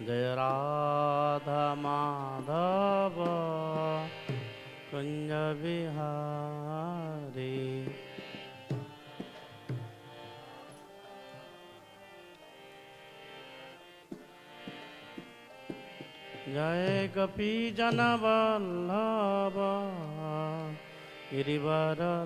जय राधा माधव कुंज बिहारी। जय गोपी जन वल्लभ गिरिवरधारी।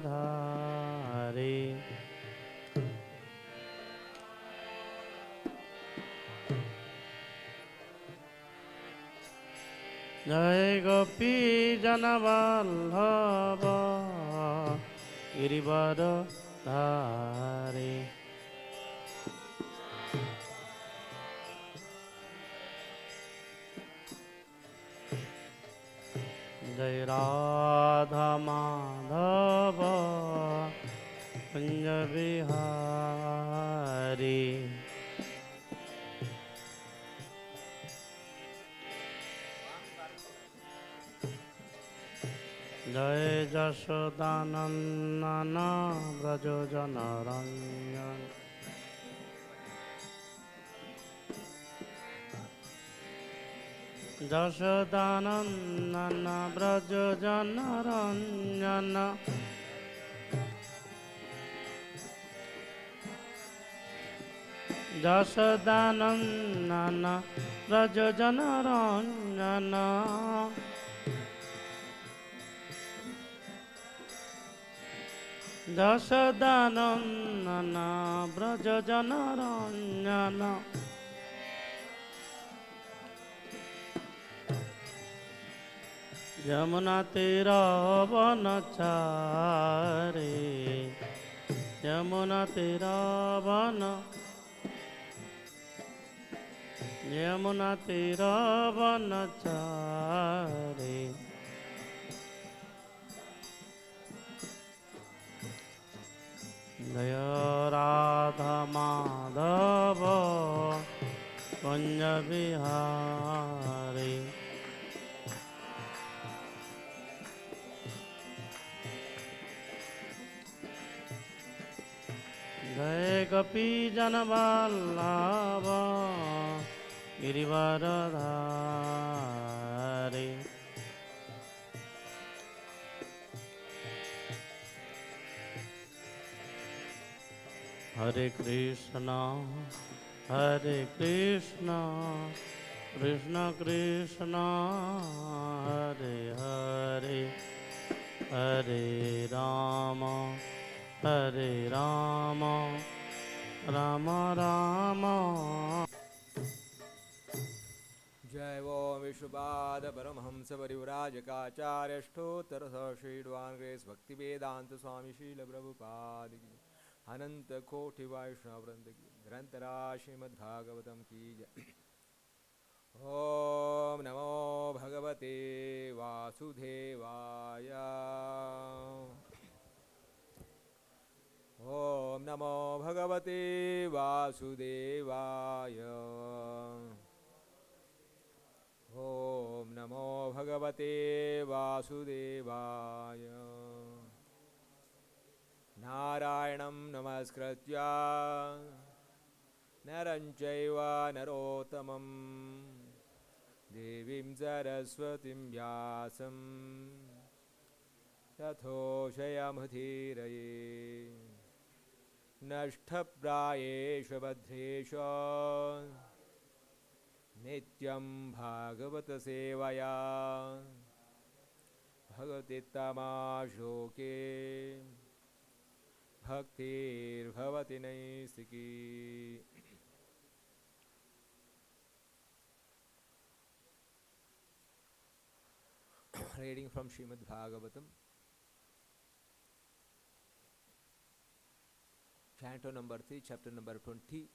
जय गोपी जन वल्लभ गिरिवरधारी। जय राधा माधव कुंज बिहारी। जय जशोदानंदन व्रज जनरंजन। जशोदानंदन व्रज जनरंजन। जशोदानंदन व्रज जनरंजन। जशोदानंदन व्रज जनरंजन। यमुना तीरावनचारी। यमुना तीरावन। यमुना तीरावनचारी। जय राधा माधव कुंज बिहारी। जय गोपी जन वल्लभ गिरिवरधारी। हरे कृष्णा कृष्ण कृष्ण हरे हरे, हरे राम राम राम। जय वो विश्वपाद परमहंस परिव्राजकाचार्य अष्टोत्तर श्रीडवान ग्रेस भक्ति वेदांत स्वामी शील प्रभुपाद की अनंत कोटि वैष्णव वृंद की ग्रंथरा श्रीमद् भागवतम की जय। ओम नमो भगवते वासुदेवाय। ओम नमो भगवते वासुदेवाय। ओम नमो भगवते वासुदेवाय। नारायणं नमस्कृत्य नरं चैव नरोत्तमं देवीं सरस्वतीं व्यासं ततो जयमुदीरये। नष्टप्रायेषु भद्रेषु नित्यं भागवत सेवया भगवतीत्तमाश्लोके भक्तिर्भवति नैष्टिकी। Reading from Srimad Bhagavatam, Canto number 3, chapter number 20,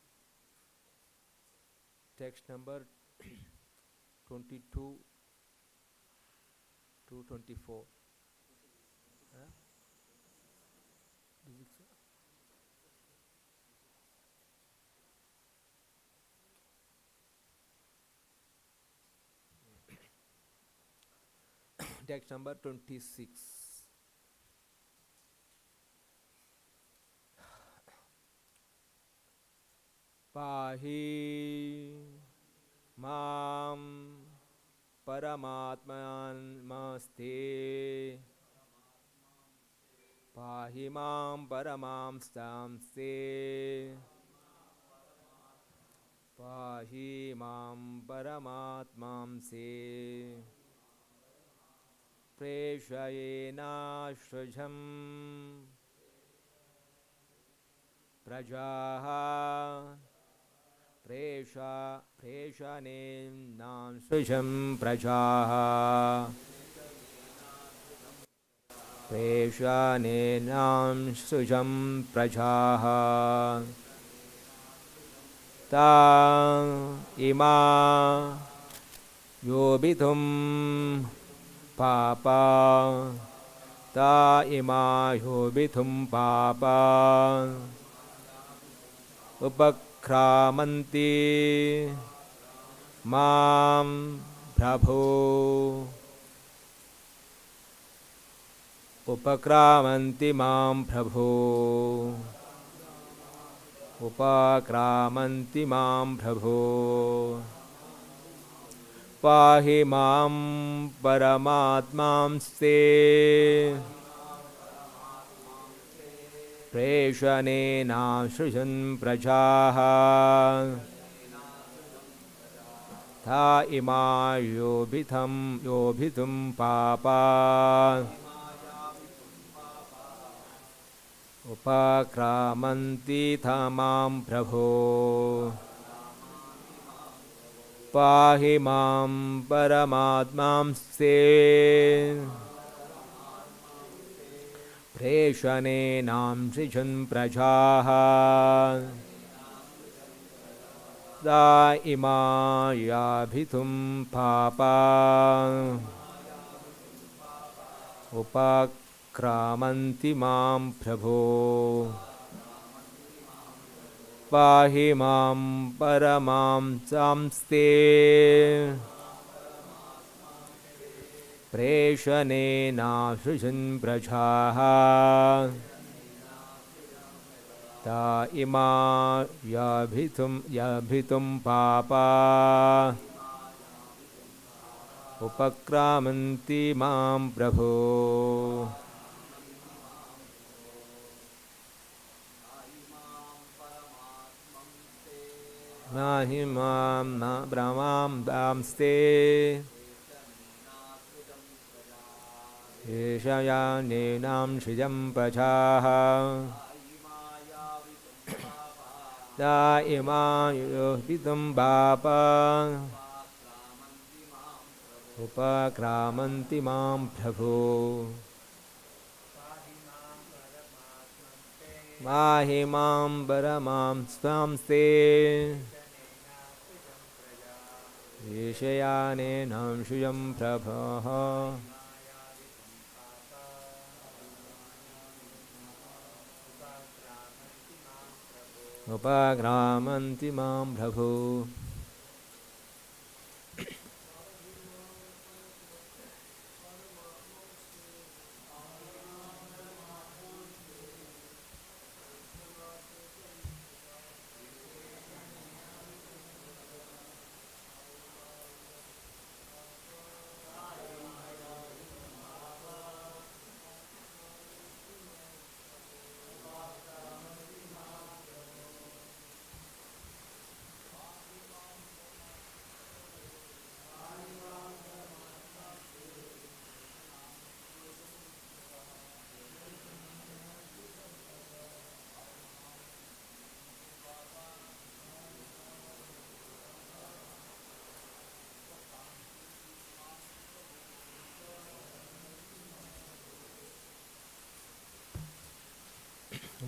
text number 22 to 24. Huh? Text number 26. Pahi मां परमात्मनमस्ते पाहि मां परमांस्तांस्ते पाहि मां परमात्मांसे प्रेषयेनाश्रुजं प्रजाः प्रेषणेनाश्रुजं प्रजाः प्रेषणेनाश्रुजं प्रजाः ता इमा योबितुं पापा ता इमा योबितुं पापा उपक्रामन्ति मां प्रभो उपक्रामन्ति मां प्रभो उपक्रामन्ति मां प्रभो पाहि मां परमात्मांस्ते प्रेषणेनाश्रुजन् प्रजाः ता इमा योभितुं पापा उपक्रामन्ति मां प्रभो पाहि मां परमात्मांस्ते प्रेषणेनाश्रुजन् प्रजाः ता इमा याभितुं पापा उपक्रामन्ति मां प्रभो पाहि मां परमांस्ते प्रेषणेनाश्रुजन् प्रजाः ता इमा याभितुं पापा उपक्रामन्ति मां प्रभो नाहि मां न ब्रह्मां दांस्ते येषयानेनां श्रियं प्रजाः ता इमा योभितुं पापा उपक्रामन्ति मां प्रभो पाहि मां परमांस्ते येषयानेनां श्रियं प्रभः उपक्रामन्ति मां प्रभो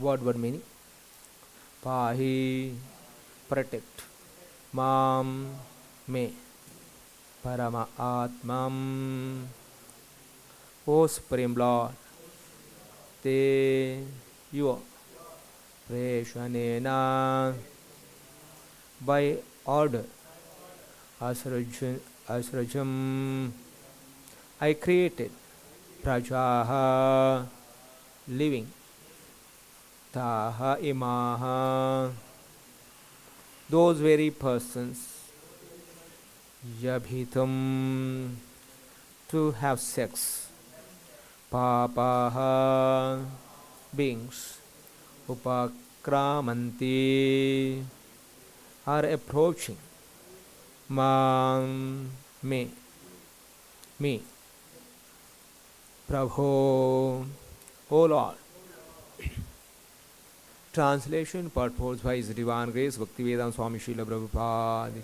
What word meaning? Pahi, protect. Mam, me. Parama Atmam, O Supreme Lord. Te, you. Preshanena, by order. Asrajam, I created. Prajaha, living. Taha imaha, those very persons. yabhitum, to have sex. Papaha, beings. Upakramanti, are approaching. Man, me. Prabho, O Lord. Translation purports by His Divine Grace Bhaktivedanta Swami Srila Prabhupada.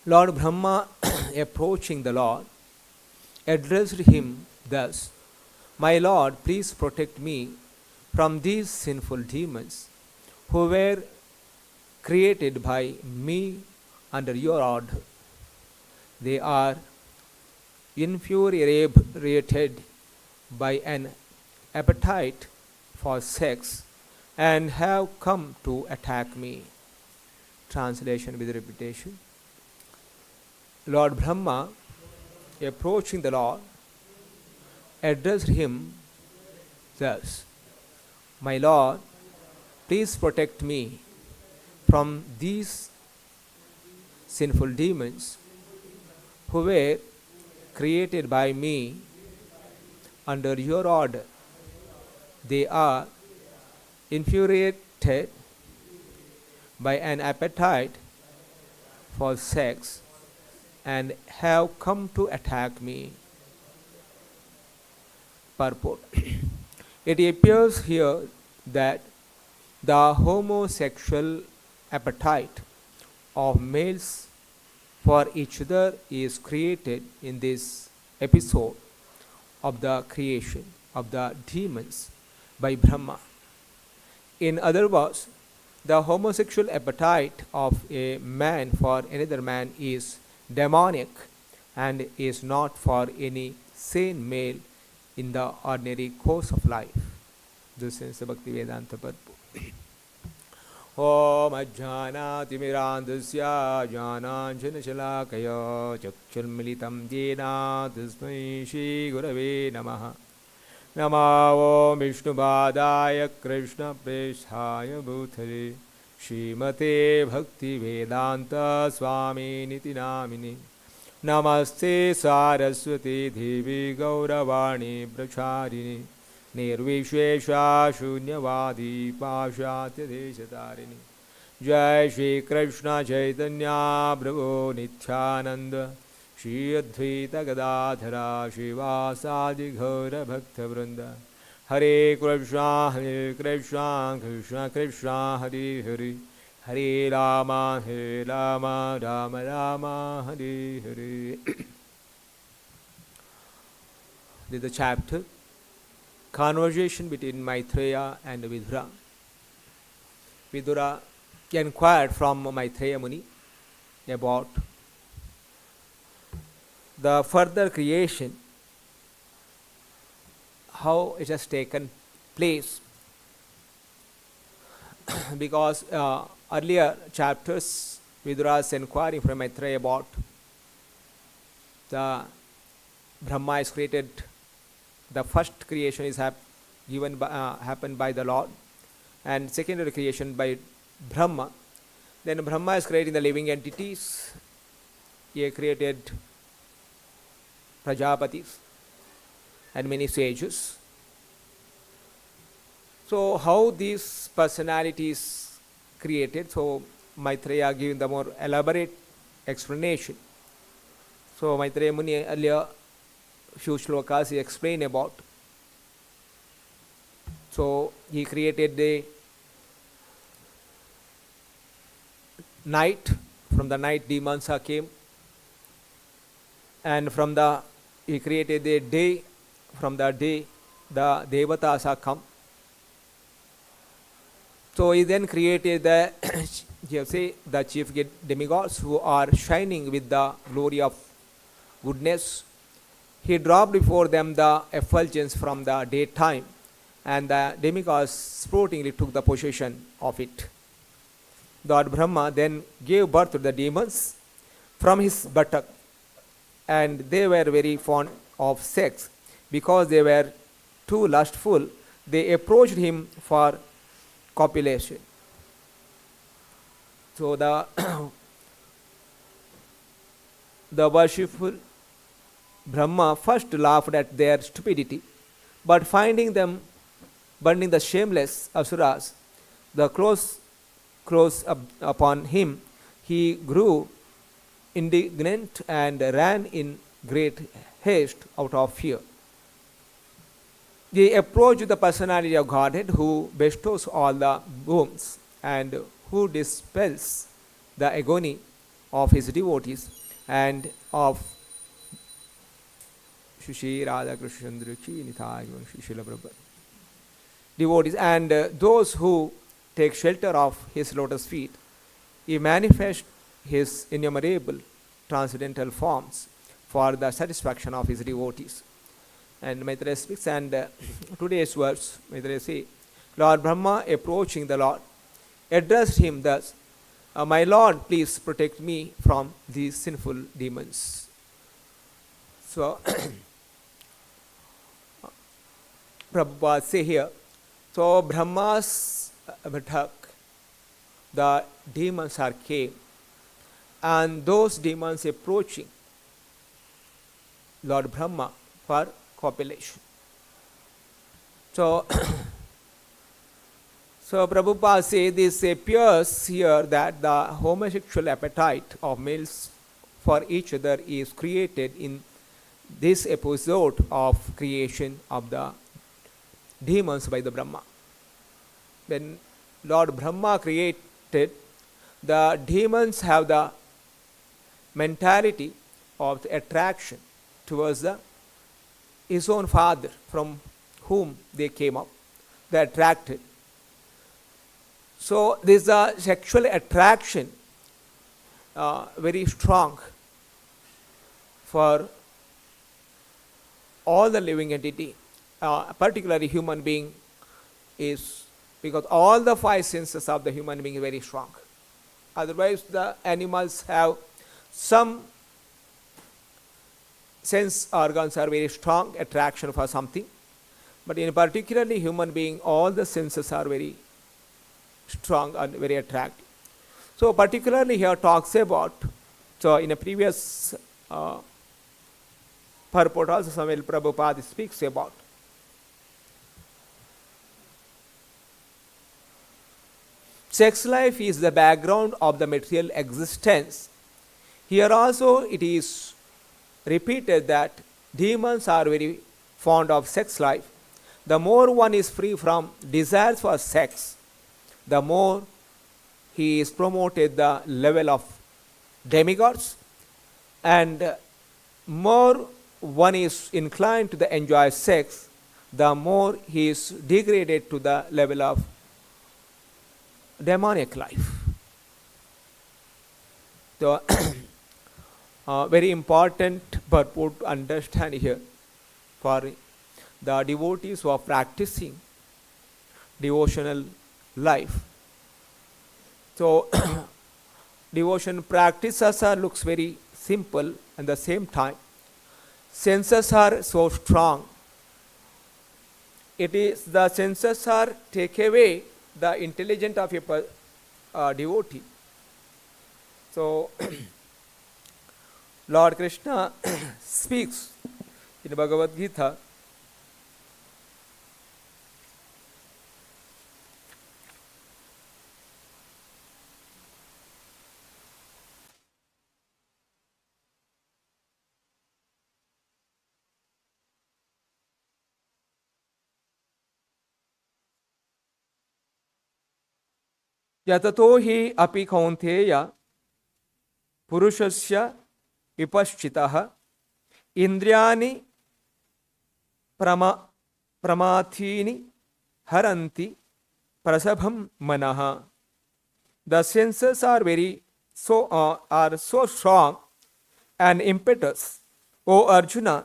Lord Brahma, approaching the Lord, addressed him thus: My Lord, please protect me from these sinful demons who were created by me under your order. They are infuriated by an appetite for sex and have come to attack me. Translation with repetition. Lord Brahma, approaching the Lord, addressed him thus: My Lord, please protect me from these sinful demons who were created by me under your order. They are infuriated by an appetite for sex and have come to attack me. Purport. It appears here that the homosexual appetite of males for each other is created in this episode of the creation of the demons by Brahma. In other words, the homosexual appetite of a man for another man is demonic and is not for any sane male in the ordinary course of life. This is the Bhaktivedanta purport. Om Ajnanatimirandasya Jnananjanashalakaya Chakshulmilitam Jena Tasmai Shri Gurave Namaha. Namo Om Vishnupādaya Krishna Preshthaya Bhutale Srimate Bhaktivedanta Swami Niti Namini. Namaste Saraswati Devi Gauravani Pracharini Nirvishesha Shunyavadi Pashatya Deshatarini. Jai Shri Krishna Chaitanya Prabhu Nityananda Shri Advaita Gadadhara Shivasadi Ghaura Bhakta Vrinda. Hare Krishna Krishna Krishna Hare Hare Hare Rama Rama Rama Hare Hare. This is the chapter Conversation between Maitreya and Vidura. Vidura inquired from Maitreya Muni about the further creation, how it has taken place. Because earlier chapters, Vidura is inquiring from Maitreya about the Brahma is created. The first creation is happened by the Lord, and secondary creation by Brahma. Then Brahma is creating the living entities. He created Prajapatis and many sages. So how these personalities created? So Maitreya giving the more elaborate explanation. So Maitreya Muni earlier few shlokas he explained about. So he created the night. From the night demons came, and from the he created the day. From the day the devatas come. So he then created the the chief demigods who are shining with the glory of goodness. He dropped before them the effulgence from the daytime, and the demigods sportingly took the possession of it. Lord Brahma then gave birth to the demons from his buttock, and they were very fond of sex. Because they were too lustful, they approached him for copulation. So the worshipful Brahma first laughed at their stupidity, but finding them burning the shameless asuras, the crows upon him, he grew indignant and ran in great haste out of fear. They approached the personality of Godhead who bestows all the boons and who dispels the agony of his devotees and of Shri Radha Krishna Ki Nithai Srila Prabhupada devotees and those who take shelter of his lotus feet. He manifests his innumerable transcendental forms for the satisfaction of his devotees. And Maitreya speaks, and today's verse, Maitreya say, Lord Brahma approaching the Lord, addressed him thus, my Lord, please protect me from these sinful demons. So, Prabhupada say here, so Brahma's Bhatak, the demons are came, and those demons approaching Lord Brahma for copulation. So, so Prabhupada says this appears here that the homosexual appetite of males for each other is created in this episode of creation of the demons by the Brahma. When Lord Brahma created, the demons have the mentality of the attraction towards his own father from whom they came up. They are attracted. So this sexual attraction very strong for all the living entity, particularly human being, is because all the five senses of the human being is very strong. Otherwise the animals have some sense organs are very strong attraction for something, but in particularly human being, all the senses are very strong and very attractive. So particularly here talks about, so in a previous purport also Samuel Prabhupada speaks about sex life is the background of the material existence. Here also it is repeated that demons are very fond of sex life. The more one is free from desires for sex, the more he is promoted the level of demigods, and more one is inclined to the enjoy sex, the more he is degraded to the level of demonic life. So very important purport to understand here for the devotees who are practicing devotional life. So devotion practices looks very simple, and at the same time senses are so strong. It is the senses are take away the intelligence of a devotee. So Lord Krishna speaks in Bhagavad Gita, Yatato hi api kaunteya purushasya vipaschitaha indriyani pramathini haranti prasabham manaha. The senses are so strong and impetuous, O Arjuna,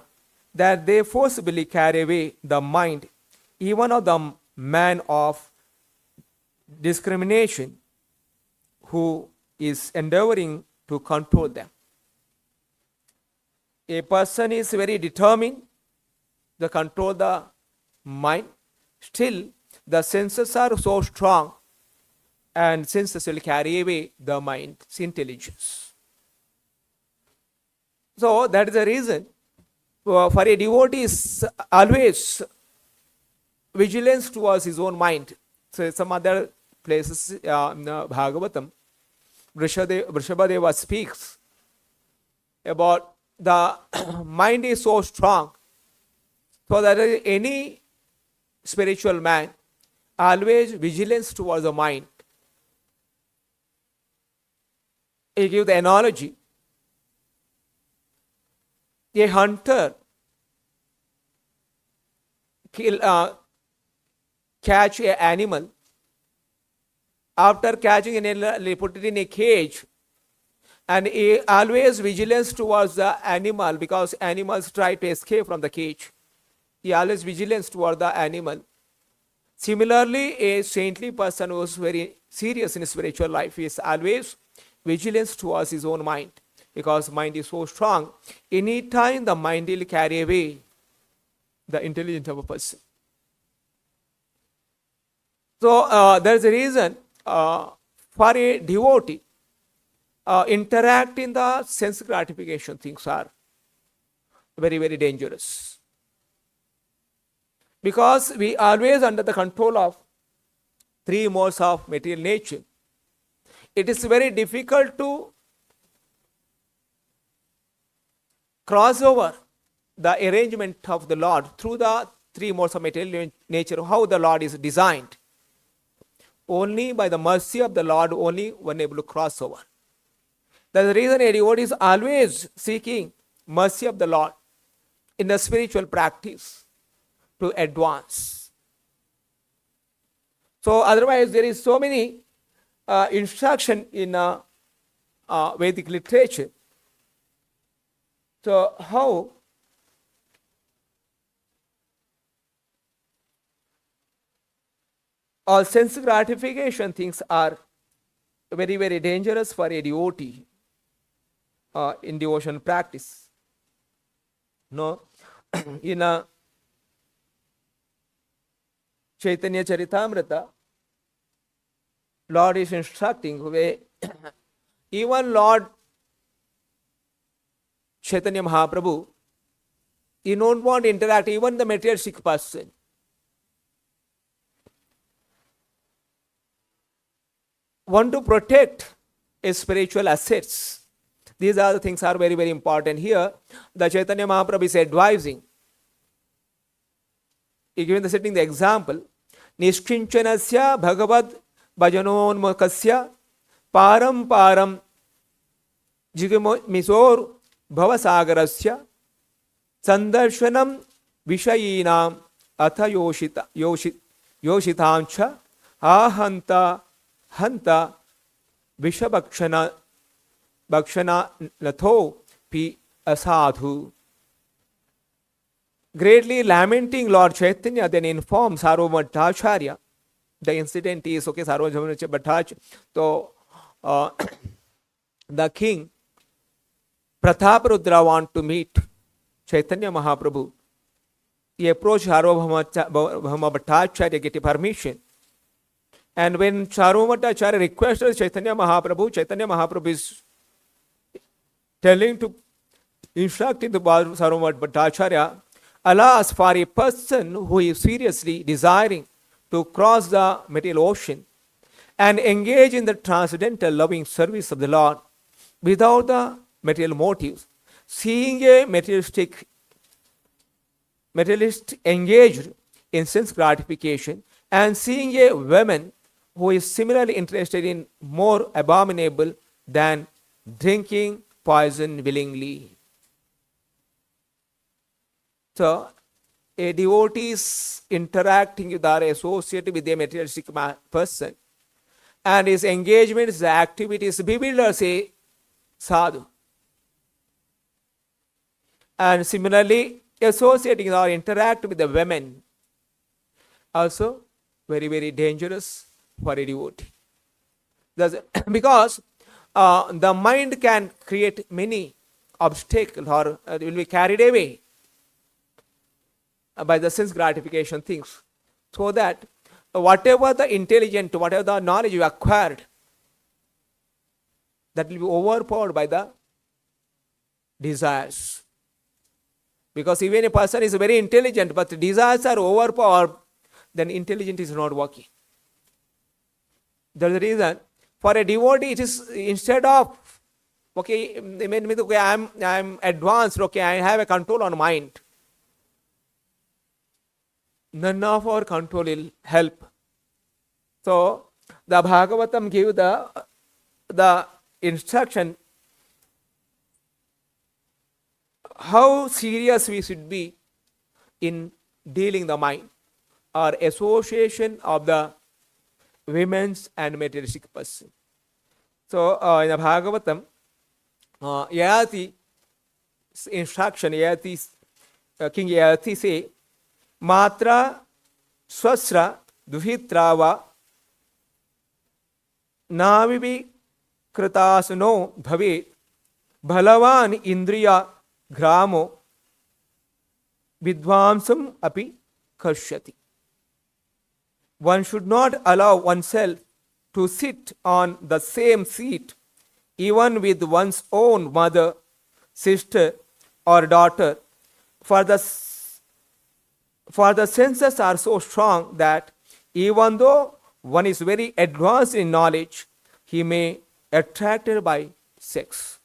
that they forcibly carry away the mind, even of the man of discrimination who is endeavoring to control them. A person is very determined to control the mind, still the senses are so strong and senses will carry away the mind's intelligence. So that is the reason for a devotee is always vigilance towards his own mind. So some other places in Bhagavatam, Vrishabhadeva speaks about the mind is so strong, so that any spiritual man always vigilance towards the mind. He gives the analogy. A hunter catch an animal. After catching an animal, they put it in a cage, and he always vigilance towards the animal because animals try to escape from the cage. He always vigilance toward the animal. Similarly, a saintly person who is very serious in spiritual life is always vigilance towards his own mind, because mind is so strong. Any time the mind will carry away the intelligence of a person. So there is a reason for a devotee interact in the sense gratification things are very, very dangerous. Because we always under the control of three modes of material nature. It is very difficult to cross over the arrangement of the Lord through the three modes of material nature, how the Lord is designed. Only by the mercy of the Lord, only one able to cross over. That's the reason a devotee is always seeking mercy of the Lord in the spiritual practice to advance. So otherwise there is so many instruction in Vedic literature. So how all sense gratification things are very, very dangerous for a devotee in devotion practice. No, in Chaitanya Charitamrita, Lord is instructing where even Lord Chaitanya Mahaprabhu, he don't want to interact even the materialistic person. Want to protect his spiritual assets. These are the things are very, very important here. The Chaitanya Mahaprabhu is advising. He given the setting the example. Nishkinchanasya bhagavad bhajanonmukasya param param jigamisor bhavasagarasya sandarshanam vishayinam atha yoshitamcha ahanta hanta vishabhakshana latho pi asadhu. Greatly lamenting Lord Chaitanya then informs Sarvabhauma Bhattacharya. The incident is, okay, Sarvabhauma Bhattacharya. So, the king, Prataparudra want to meet Chaitanya Mahaprabhu. He approached Sarvabhauma Bhattacharya, get permission. And when Sarvabhauma Bhattacharya requested Chaitanya Mahaprabhu is telling to instructing the Sarvabhauma Bhattacharya, alas, for a person who is seriously desiring to cross the material ocean and engage in the transcendental loving service of the Lord without the material motives, seeing a materialist engaged in sense gratification and seeing a woman who is similarly interested in more abominable than drinking poison willingly. So, a devotee is interacting with or associated with a materialistic person, and his engagement, his activities bewilders a sadhu. And similarly, associating or interact with the women also very, very dangerous for a devotee. Because the mind can create many obstacles or will be carried away by the sense gratification things. So that whatever the intelligent, whatever the knowledge you acquired, that will be overpowered by the desires. Because even a person is very intelligent, but desires are overpowered, then intelligence is not working. That's the reason. For a devotee, it is instead of, okay, I am advanced, okay, I have a control on mind. None of our control will help. So, the Bhagavatam gives the instruction how serious we should be in dealing the mind or association of the women's and materialistic person. So, in the Bhagavatam, Yayati instruction, King Yayati say, Matra swasra duhitrava navivi kritasano bhavet bhalavan indriya gramo vidvamsam api karshyati. One should not allow oneself to sit on the same seat even with one's own mother, sister, or daughter, for the senses are so strong that even though one is very advanced in knowledge, he may attracted by sex.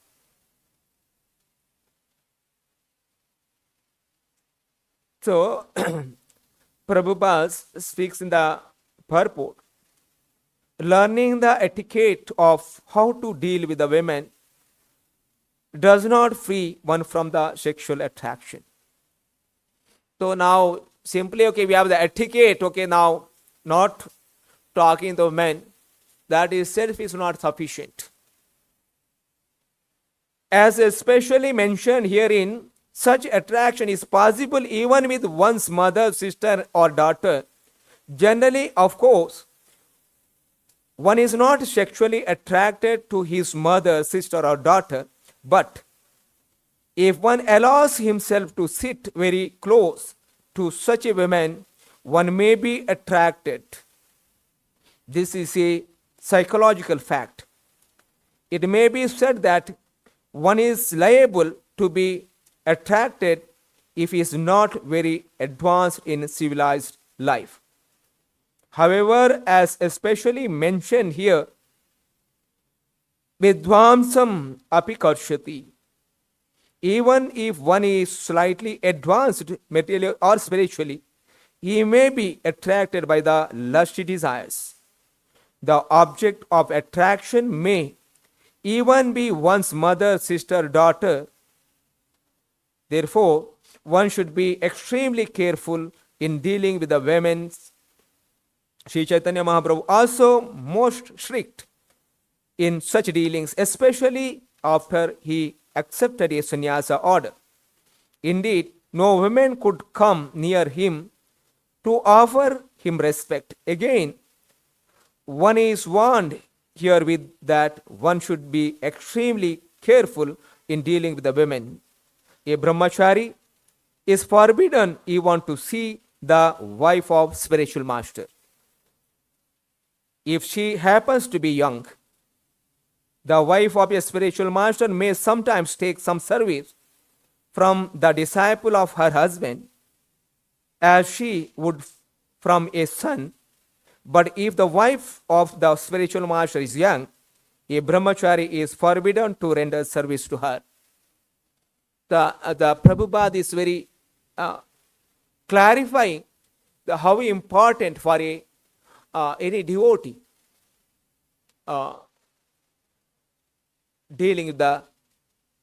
So, Prabhupada speaks in the purport, learning the etiquette of how to deal with the women does not free one from the sexual attraction. So now, simply, okay, we have the etiquette, okay, now not talking to men, that itself is not sufficient. As especially mentioned herein, such attraction is possible even with one's mother, sister, or daughter. Generally, of course, one is not sexually attracted to his mother, sister, or daughter, but if one allows himself to sit very close to such a woman, one may be attracted. This is a psychological fact. It may be said that one is liable to be attracted if he is not very advanced in civilized life. However, as especially mentioned here, vidvamsam api karshati. Even if one is slightly advanced materially or spiritually, he may be attracted by the lusty desires. The object of attraction may even be one's mother, sister, daughter. Therefore, one should be extremely careful in dealing with the women. Sri Chaitanya Mahaprabhu also most strict in such dealings, especially after he accepted a sannyasa order. Indeed, no woman could come near him to offer him respect. Again, one is warned here with that one should be extremely careful in dealing with the women. A brahmachari is forbidden even to see the wife of spiritual master. If she happens to be young, the wife of a spiritual master may sometimes take some service from the disciple of her husband as she would from a son. But if the wife of the spiritual master is young, a brahmachari is forbidden to render service to her. The Prabhupada is very clarifying how important for any devotee dealing with the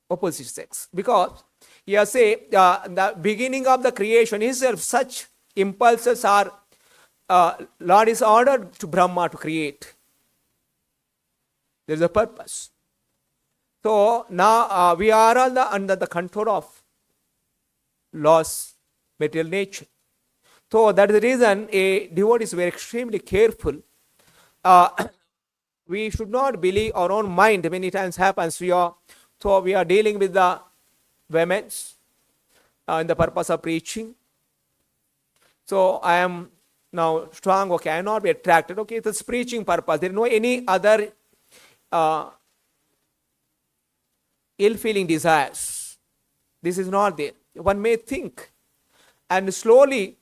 opposite sex. Because here say the beginning of the creation itself, such impulses are Lord is ordered to Brahma to create. There is a purpose. So now we are all under the control of laws, material nature. So that is the reason a devotee is very extremely careful. We should not believe our own mind. Many times happens we are dealing with the women in the purpose of preaching. So I am now strong, okay, I will not be attracted, okay, it's preaching purpose. There is no any other ill-feeling desires. This is not there. One may think, and slowly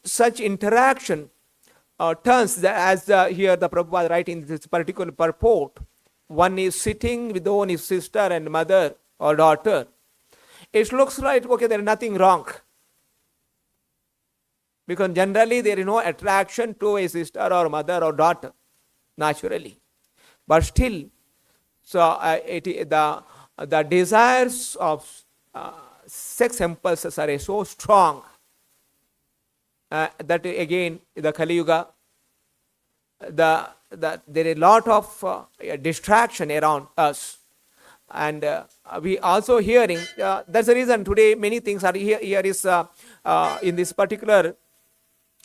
such interaction turns, here the Prabhupada writing this particular purport. One is sitting with one his sister and mother or daughter. It looks like, okay, there is nothing wrong. Because generally there is no attraction to a sister or mother or daughter, naturally. But still, so the desires of sex impulses are so strong that again, the Kali Yuga, there is a lot of distraction around us. And we also hearing, that's the reason today many things are here is in this particular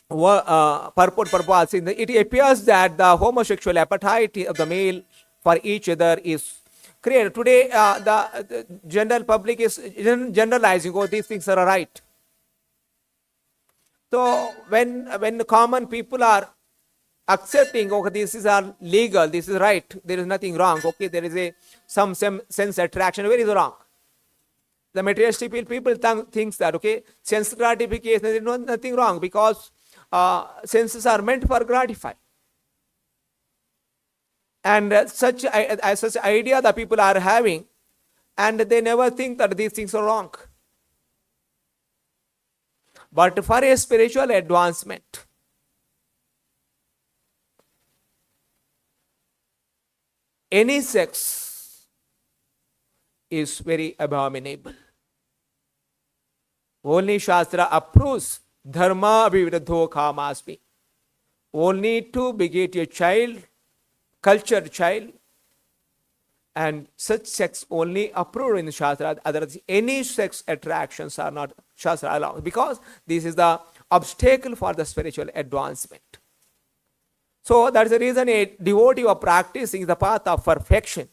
purpose. It appears that the homosexual appetite of the male for each other is created. Today the general public is generalizing, oh, these things are right. So when the common people are accepting, okay, this is legal, this is right, there is nothing wrong, okay, there is some sense attraction, where is wrong? The materialistic people thinks that, okay, sense gratification, there is nothing wrong, because senses are meant for gratify. And such idea that people are having, and they never think that these things are wrong. But for a spiritual advancement, any sex is very abominable. Only Shastra approves dharma vividdho kamasmi. Only to beget a child, cultured child, and such sex only approved in the Shastra. Otherwise, any sex attractions are not Shastra allowed, because this is the obstacle for the spiritual advancement. So that's the reason a devotee of practicing the path of perfection,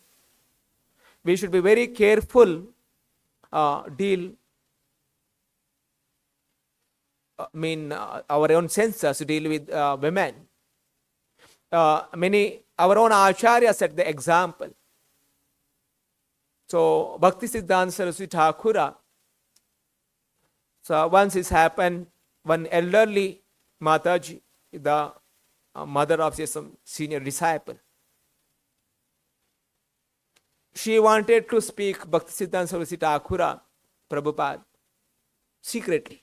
we should be very careful, our own senses deal with women. Our own acharyas set the example. So Bhakti Siddhanta Saraswati Thakura, so once this happened, one elderly Mataji, the mother of some senior disciple, she wanted to speak Bhakti Siddhanta Saraswati Thakura, Prabhupada, secretly.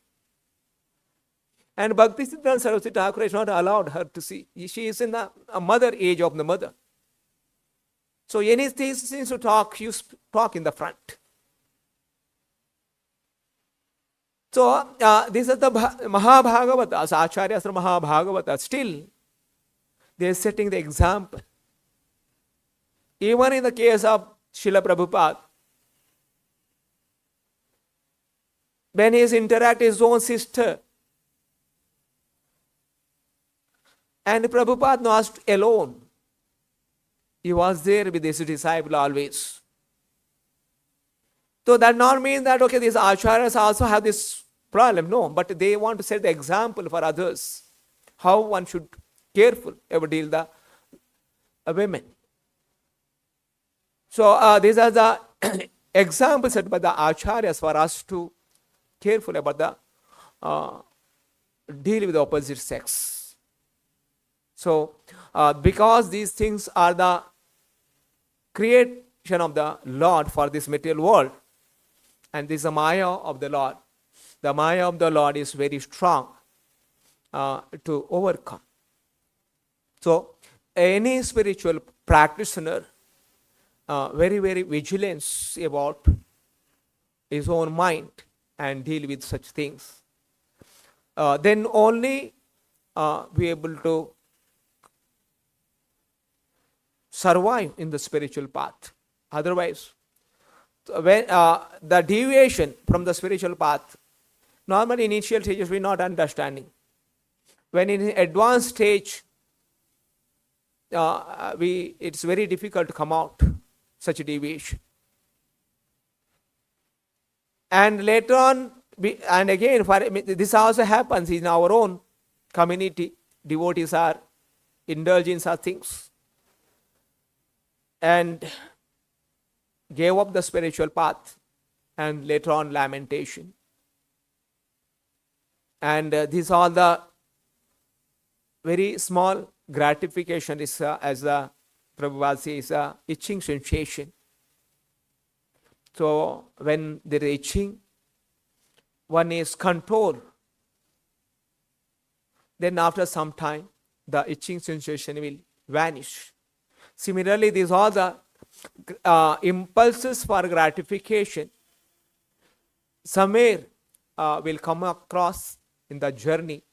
And Bhakti Siddhanta Saraswati Thakura is not allowed her to see. She is in the mother age of the mother. So anything since to talk, you talk in the front. So these are the Mahabhagavatas, Acharyas are Mahabhagavatas. Still, they are setting the example. Even in the case of Srila Prabhupada, when he is interacting with his own sister, and Prabhupada was alone, he was there with his disciple always. So that not mean that, okay, these acharyas also have this problem. No, but they want to set the example for others, how one should careful ever deal the women. So these are the examples set by the acharyas for us to careful about the deal with the opposite sex. So because these things are the creation of the Lord for this material world, and this is the Maya of the Lord. The Maya of the Lord is very strong to overcome. So any spiritual practitioner, very, very vigilant about his own mind and deal with such things. Then only be able to survive in the spiritual path. Otherwise, when the deviation from the spiritual path, normally initial stages we not understanding. When in advanced stage, it's very difficult to come out such a deviation. And later on, and again, this also happens in our own community, devotees are indulged in such things and gave up the spiritual path, and later on lamentation. And these are the very small gratification is as the Prabhupada says, itching sensation. So when there is itching, one is controlled. Then after some time, the itching sensation will vanish. Similarly, these are the impulses for gratification. Somewhere will come across in the journey,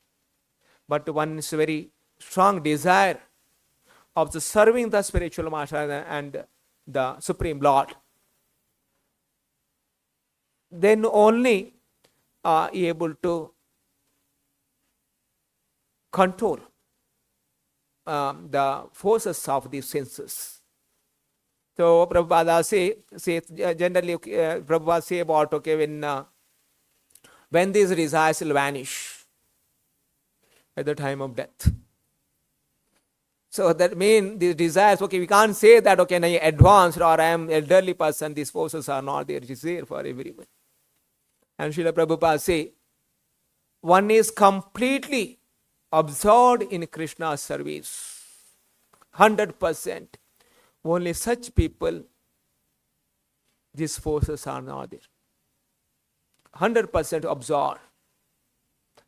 but one's very strong desire of the serving the spiritual master and the Supreme Lord, then only able to control the forces of these senses. So Prabhupada say generally, Prabhupada say about when these desires will vanish at the time of death. So that means these desires, we can't say that, I am advanced or I am elderly person, these forces are not there, it is there for everyone. And Srila Prabhupada say, one is completely absorbed in Krishna's service, 100%. Only such people, these forces are not there. 100% absorbed.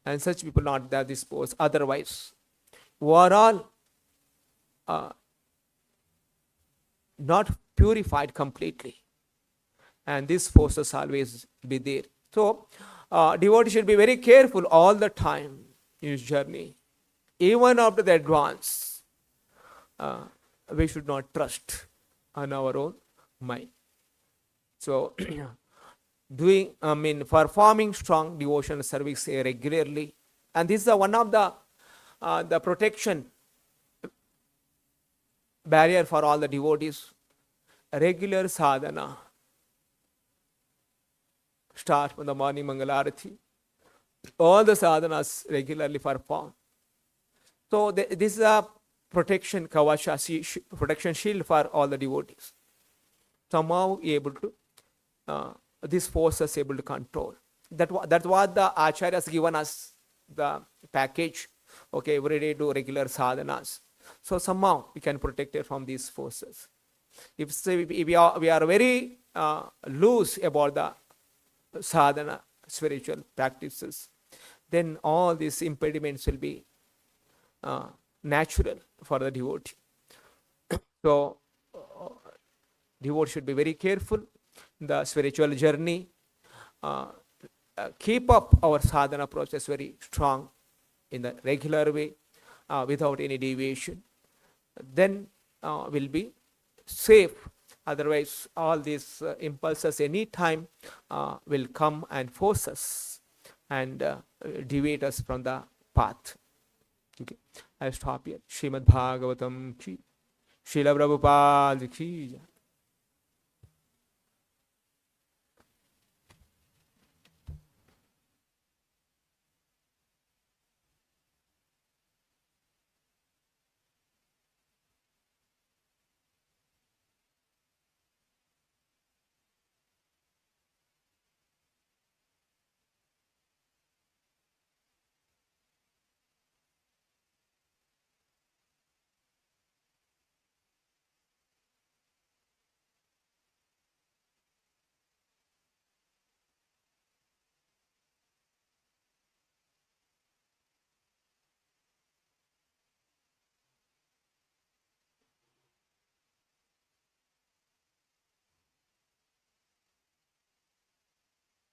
And such people not there, this force. Otherwise, who are all not purified completely. And these forces always be there. So, devotee should be very careful all the time in his journey. Even after the advance, we should not trust on our own mind. So, performing strong devotional service regularly, and this is one of the protection barrier for all the devotees. Regular sadhana. Start from the morning Mangalarati. All the sadhanas regularly perform. So this is a protection kavasha, protection shield for all the devotees. Somehow able to, this force is able to control. That's what the Acharya has given us, the package. Every day do regular sadhanas. So somehow we can protect it from these forces. If we are very loose about the sadhana, spiritual practices, then all these impediments will be natural for the devotee. So, devotee should be very careful in the spiritual journey. Keep up our sadhana process very strong in the regular way, without any deviation. Then will be safe. Otherwise, all these impulses any time will come and force us and deviate us from the path. Okay, I stop here. Srimad Bhagavatam ki, Srila Prabhupada ki.